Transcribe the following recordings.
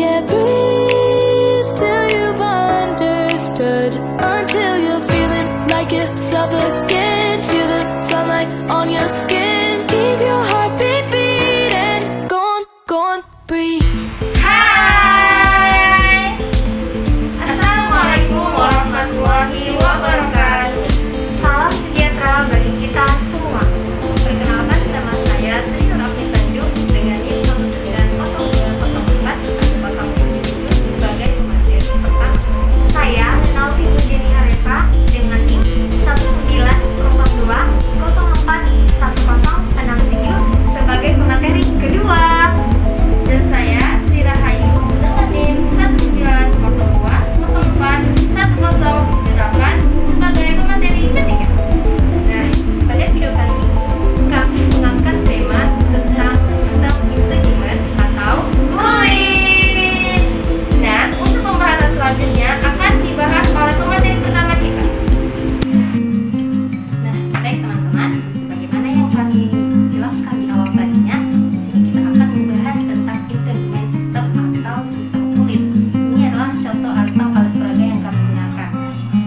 Yeah, breathe till you've understood, until you're feeling like yourself again. Feel the sunlight on your skin. Keep your heartbeat beating. Go on, breathe. Hai, Assalamualaikum warahmatullahi wabarakatuh. Salam sejahtera bagi kita semua. Perkenalkan, nama saya Sri Nurafni Tanjung dengan NIM 190204107 sebagai pemateri pertama. Saya Renaldi Mujeni Harefa dengan NIM 190404107 sebagai pemateri kedua. Dan saya Sri Rahayu dengan NIM 190204108 sebagai pemateri ketiga. Nah, pada video kali ini kami mengangkat tema tentang sistem intelijen atau kulit. Nah, untuk pembahasan selanjutnya akan dibahas oleh pemateri pertama kita. Nah, baik teman-teman, sebagaimana yang kami jelaskan di awal tadinya, di sini kita akan membahas tentang intelijen sistem atau sistem kulit. Ini adalah contoh atau alat peraga yang kami gunakan.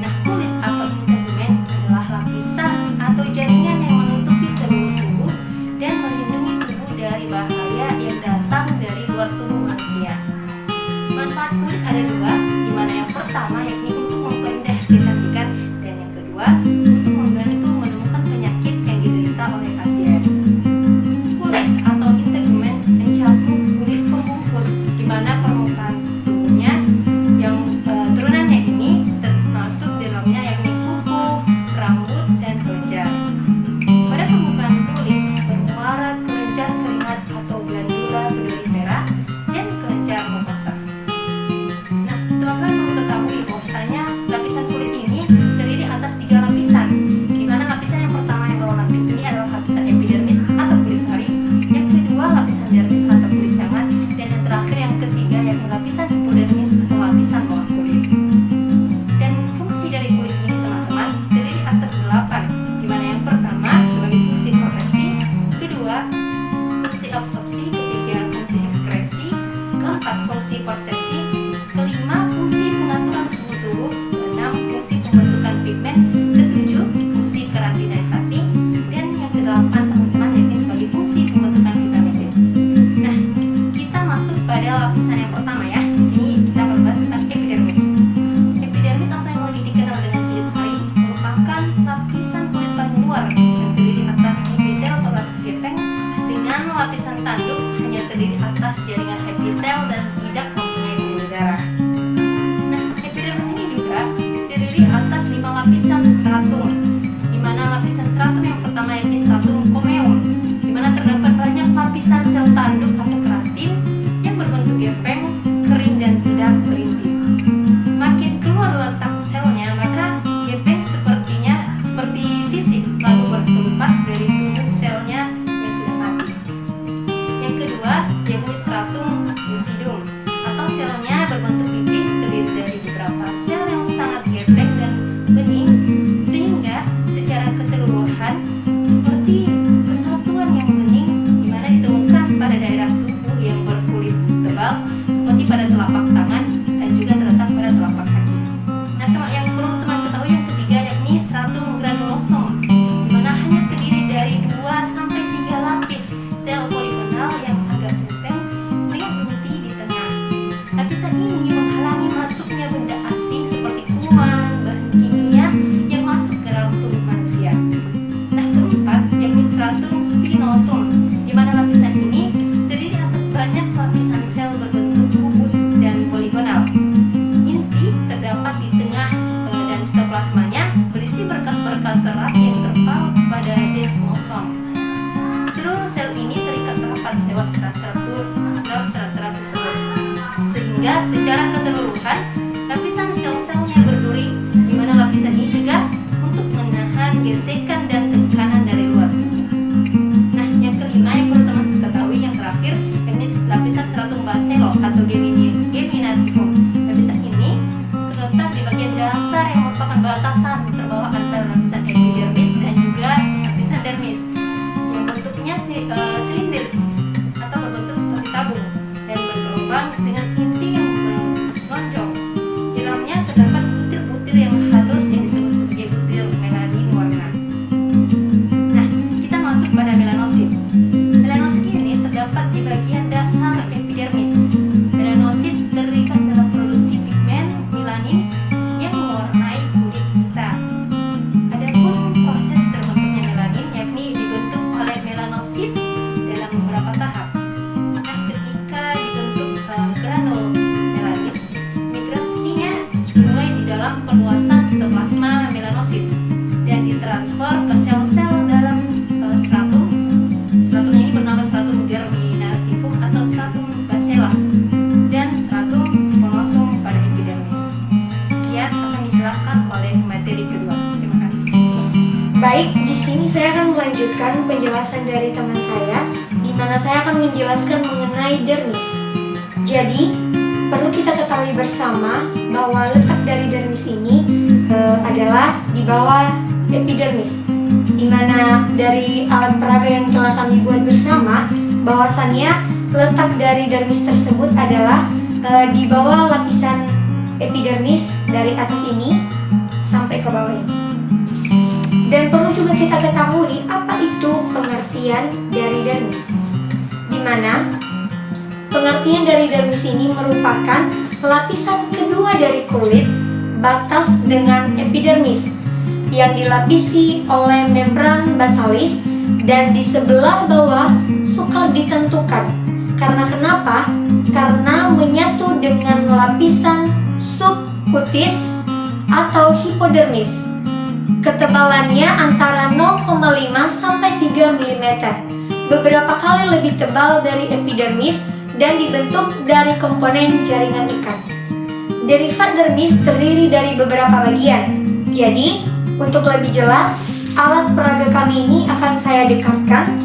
Nah, kulit atau intelijen adalah lapisan atau jaringan yang menutupi seluruh tubuh dan melindungi tubuh dari bahaya yang datang dari luar tubuh manusia. Manfaat kulit ada dua, di mana yang pertama yakni untuk memperindah kecantikan dan yang kedua untuk membantu menemukan penyakit yang diderita oleh pasien. Kulit atau intelijen mencakup kulit pembungkus, di mana permukaan tubuhnya yang turunannya ini termasuk di dalamnya yakni kuku, rambut, dan kelenjar. Pada permukaan kulit bermuara kelenjar keringat atau glandula sudorifera dan kelenjar mukosa. Nah, teman-teman perlu ketahui bahwasanya lapisan kulit ini terdiri atas 3 lapisan, di mana lapisan yang pertama yang berwarna pink ini adalah lapisan epidermis atau kulit taring, yang kedua lapisan dermis atau kulit jangan, dan yang terakhir yang ketiga yakni lapisan hipodermis atau lapisan bawah kulit. Dan fungsi dari kulit ini teman-teman terdiri atas 8, di mana yang pertama sebagai fungsi proteksi, kedua fungsi absorpsi, ketiga fungsi ekskresi, keempat fungsi persepsi, kelima fungsi pengaturan suhu tubuh, keenam fungsi pembentukan pigmen, ketujuh fungsi keratinalisasi, dan yang kedelapan teman-teman yakni sebagai fungsi pembentukan vitamin D. Nah, kita masuk pada lapisan yang pertama ya. Di sini kita akan bahas tentang epidermis. Epidermis atau yang lebih dikenal dengan kulit taring merupakan lapisan kulit paling luar yang terdiri atas epitel atau lapis gepeng, dengan lapisan tanduk hanya terdiri atas jaringan epitel dan tidak mempunyai pembuluh darah. Nah, epidermis ini juga terdiri atas 5 lapisan stratum, di mana lapisan stratum yang pertama yakni stratum corneum, di mana terdapat banyak lapisan sel tanduk atau keratin yang berbentuk gepeng, kering dan tidak berinti. Makin keluar letak selnya, maka gepeng seperti sisik lalu berkelupas dari tubuh selnya yang sudah mati. Yang kedua yakni stratum lucidum atau selnya berbentuk pipih, terdiri dari beberapa sel yang sangat gepeng dan bening, sehingga secara keseluruhan seperti kesatuan yang bening, di mana ditemukan pada daerah tubuh yang berkulit tebal seperti pada telapak tangan dan juga terletak pada telapak kaki. Nah, yang perlu teman ketahui yang ketiga yakni stratum granulosom, di mana hanya terdiri dari 2 sampai 3 lapis sel poligonal yang agak gepeng dengan inti di tengah. Lapisan ini menghalangi masuknya benda asing seperti kuman, bahan kimia yang masuk ke dalam tubuh manusia. Nah, keempat yakni stratum spinosum, di mana lapisan ini terdiri atas banyak lapisan sel berbentuk kubus dan poligonal. Inti terdapat di tengah dan sitoplasmanya berisi berkas-berkas serat yang terpaut pada desmosom. Seluruh sel ini terikat rapat lewat serat-serat tersebut, sehingga secara keseluruhan lapisan sel-selnya berduri, di mana lapisan ini juga untuk menahan gesekan dan tekanan dari luar tubuh. Nah, yang kelima yang perlu teman ketahui yang terakhir yakni lapisan stratum baselo atau geminativum. Lapisan ini terletak di bagian dasar yang merupakan batasan terbawah antara lapisan epidermis dan juga lapisan dermis, yang bentuknya silindris atau berbentuk seperti tabung dan bergelombang dengan inti Baik, di sini saya akan melanjutkan penjelasan dari teman saya, di mana saya akan menjelaskan mengenai dermis. Jadi, perlu kita ketahui bersama bahwa letak dari dermis ini adalah di bawah epidermis, di mana dari alat peraga yang telah kami buat bersama, bahwasannya letak dari dermis tersebut adalah di bawah lapisan epidermis dari atas ini sampai ke bawah ini. Dan perlu juga kita ketahui apa itu pengertian dari dermis, di mana pengertian dari dermis ini merupakan lapisan kedua dari kulit batas dengan epidermis yang dilapisi oleh membran basalis dan di sebelah bawah sukar ditentukan. Karena kenapa? Karena menyatu dengan lapisan subkutis atau hipodermis. Ketebalannya antara 0,5 sampai 3 mm. Beberapa kali lebih tebal dari epidermis dan dibentuk dari komponen jaringan ikan. Derivat dermis terdiri dari beberapa bagian. Jadi, untuk lebih jelas, alat peraga kami ini akan saya dekatkan.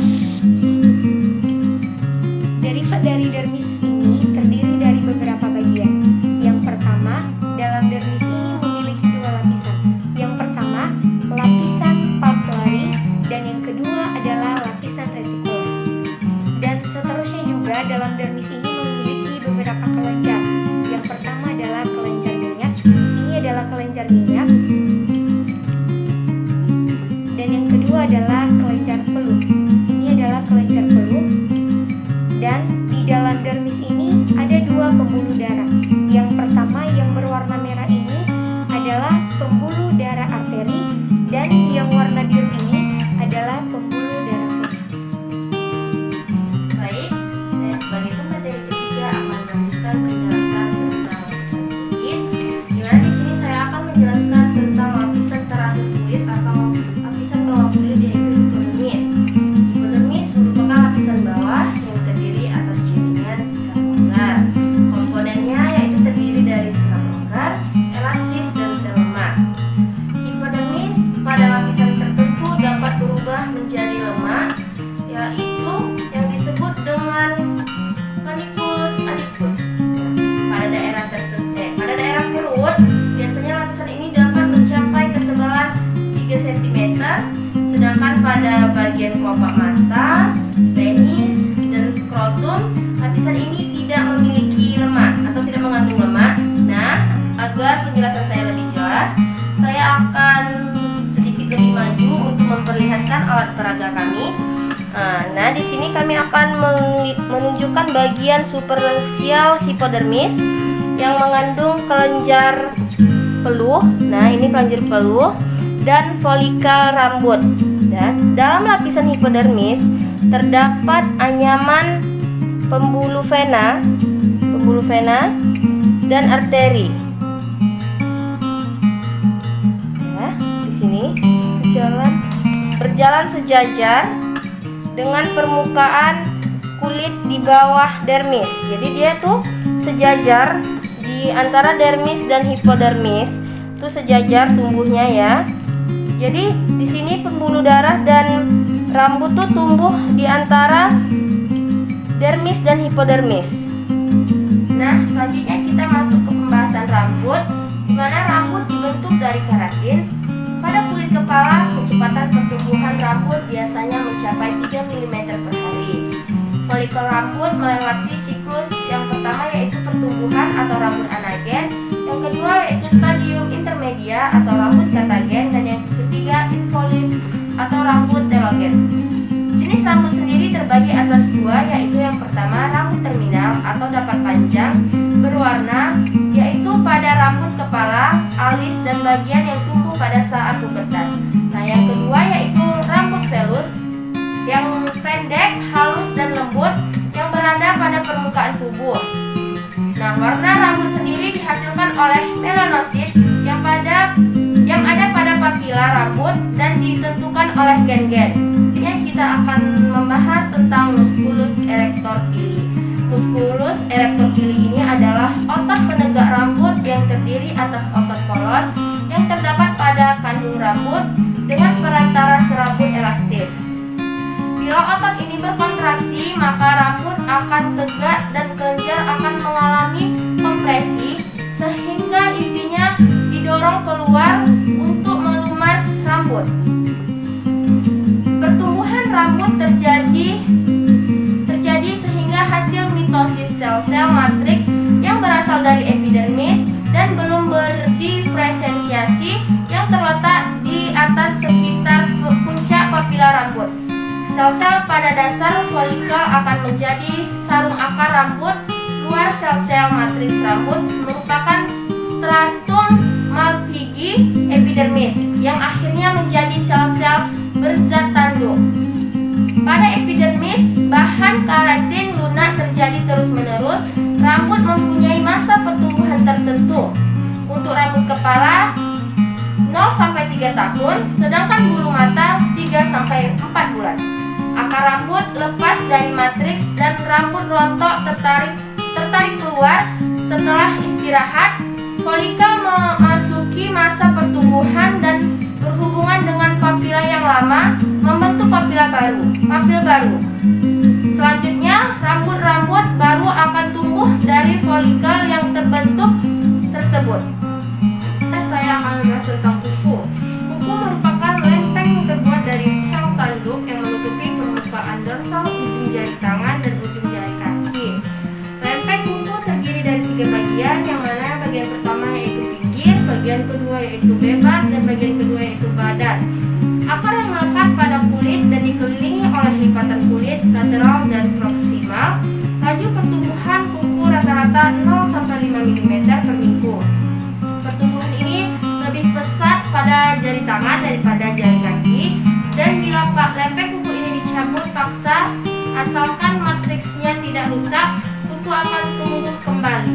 Derivat dari dermis ini terdiri dari beberapa bagian. Yang pertama, dalam dermis ini memiliki dua lapisan. Yang pertama, lapisan papillary, dan yang kedua adalah lapisan retikular. Dan seterusnya juga dalam dermis ini memiliki beberapa kelenjar. Yang pertama adalah kelenjar minyak. Ini adalah kelenjar minyak. Dan yang kedua adalah kelenjar peluh. Ini adalah kelenjar peluh. Dan di dalam dermis ini ada dua pembuluh darah. Yang pertama yang berwarna merah ini adalah pembuluh darah arteri, dan yang warna biru ini adalah pembuluh darah vena. Baik, saya sebagai pemateri ketiga akan melanjutkan penjelasan tentang lapisan kulit. Dimana di sini saya akan menjelaskan tentang lapisan terakhir kulit atau lapisan bawah kulit, yaitu hipodermis. Hipodermis merupakan lapisan bawah yang terdiri atas jaringan ikan longgar. Komponennya yaitu terdiri dari serat longgar, elastis, dan sel lemak. Hipodermis pada lapisan tertentu dapat berubah menjadi lemak, yaitu yang disebut dengan panniculus adipus. Pada daerah tertentu, pada daerah perut, biasanya lapisan ini dapat mencapai ketebalan 3 cm, sedangkan pada bagian kelopak mata, penis, dan skrotum, lapisan ini tidak memiliki lemak atau tidak mengandung lemak. Nah, agar penjelasan saya lebih jelas, saya akan sedikit lebih maju untuk memperlihatkan alat peraga kami. Nah, di sini kami akan menunjukkan bagian superficial hipodermis yang mengandung kelenjar peluh. Nah, ini kelenjar peluh dan folikel rambut. Dan dalam lapisan hipodermis terdapat anyaman pembuluh vena dan arteri. Ya, di sini berjalan sejajar dengan permukaan kulit di bawah dermis. Jadi dia tuh sejajar di antara dermis dan hipodermis, tuh sejajar tumbuhnya ya. Jadi di sini pembuluh darah dan rambut tuh tumbuh di antara dermis dan hipodermis. Nah, selanjutnya kita masuk ke pembahasan rambut, di mana rambut dibentuk dari keratin. Pada kulit kepala, kecepatan pertumbuhan rambut biasanya mencapai 3 mm per hari. Folikel rambut melewati siklus yang pertama yaitu pertumbuhan atau rambut anagen, yang kedua yaitu stadium intermedia atau rambut katagen, dan yang ketiga involus atau rambut telogen. Jenis rambut sendiri terbagi atas dua, yaitu yang pertama rambut terminal atau dapat panjang berwarna, yaitu pada rambut kepala, alis, dan bagian yang tumbuh pada saat pubertas. Nah, yang kedua yaitu rambut velus yang pendek, halus, dan lembut yang berada pada permukaan tubuh. Nah, warna rambut sendiri dihasilkan oleh melanosit yang ada pada papila rambut dan ditentukan oleh gen-gen. Kita akan membahas tentang musculus erector pili. Musculus erector pili ini adalah otot penegak rambut yang terdiri atas otot polos yang terdapat pada kandung rambut dengan perantara akar rambut akan tegak dan kelenjar akan mengalami kompresi sehingga isinya didorong keluar untuk melumas rambut. Pertumbuhan rambut terjadi sehingga hasil mitosis sel-sel matriks yang berasal dari epidermis dan belum berdiferensiasi yang terletak di atas sekitar puncak papila rambut. Sel-sel pada dasar folikel akan menjadi sarung akar rambut. Luar sel-sel matriks rambut merupakan stratum malpighi epidermis yang akhirnya menjadi sel-sel berzat tanduk. Pada epidermis, bahan keratin lunak terjadi terus-menerus. Rambut mempunyai masa pertumbuhan tertentu. Untuk rambut kepala 0-3 tahun, sedangkan bulu mata 3-4 bulan. Akar rambut lepas dari matriks dan rambut rontok tertarik keluar setelah istirahat. Folikel memasuki masa pertumbuhan dan berhubungan dengan papila yang lama membentuk papil baru. Selanjutnya, rambut-rambut baru akan tumbuh dari folikel yang terbentuk tersebut. Saya akan membahas tentang kuku. Kuku merupakan lempeng yang terbuat dari sel tanduk yang menutupi permukaan dorsal ujung jari tangan dan ujung jari kaki. Lempeng kuku terdiri dari 3 bagian, yang mana bagian pertama yaitu pinggir, bagian kedua yaitu bebas, dan bagian kedua yaitu badan. Akar yang melekat pada kulit dan dikelilingi oleh lipatan kulit lateral dan proksimal. Laju pertumbuhan kuku rata-rata 0-5 mm per minggu. Pertumbuhan ini lebih pesat pada jari tangan daripada jari kaki, dan bila lempeng kuku ini dicabut paksa, asalkan matriksnya tidak rusak, kuku akan tumbuh kembali.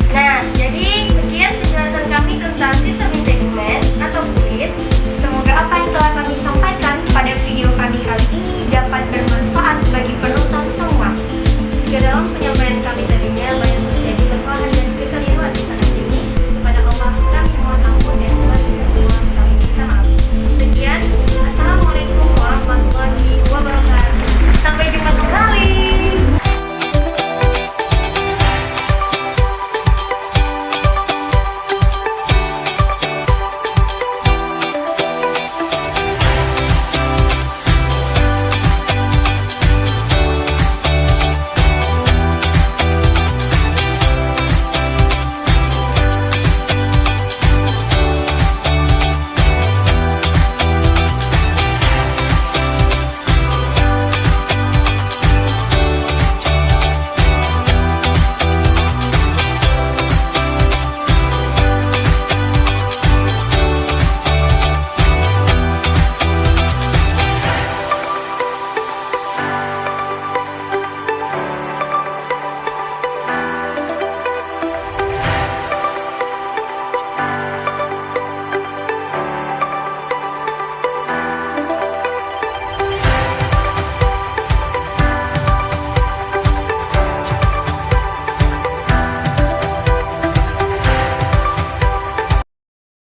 Nah, jadi sekian penjelasan kami tentang sistem integumen atau kulit. Semoga apa yang telah kami sampaikan pada video kami kali ini dapat bermanfaat bagi penonton semua. Jika dalam penyampaian kami tadinya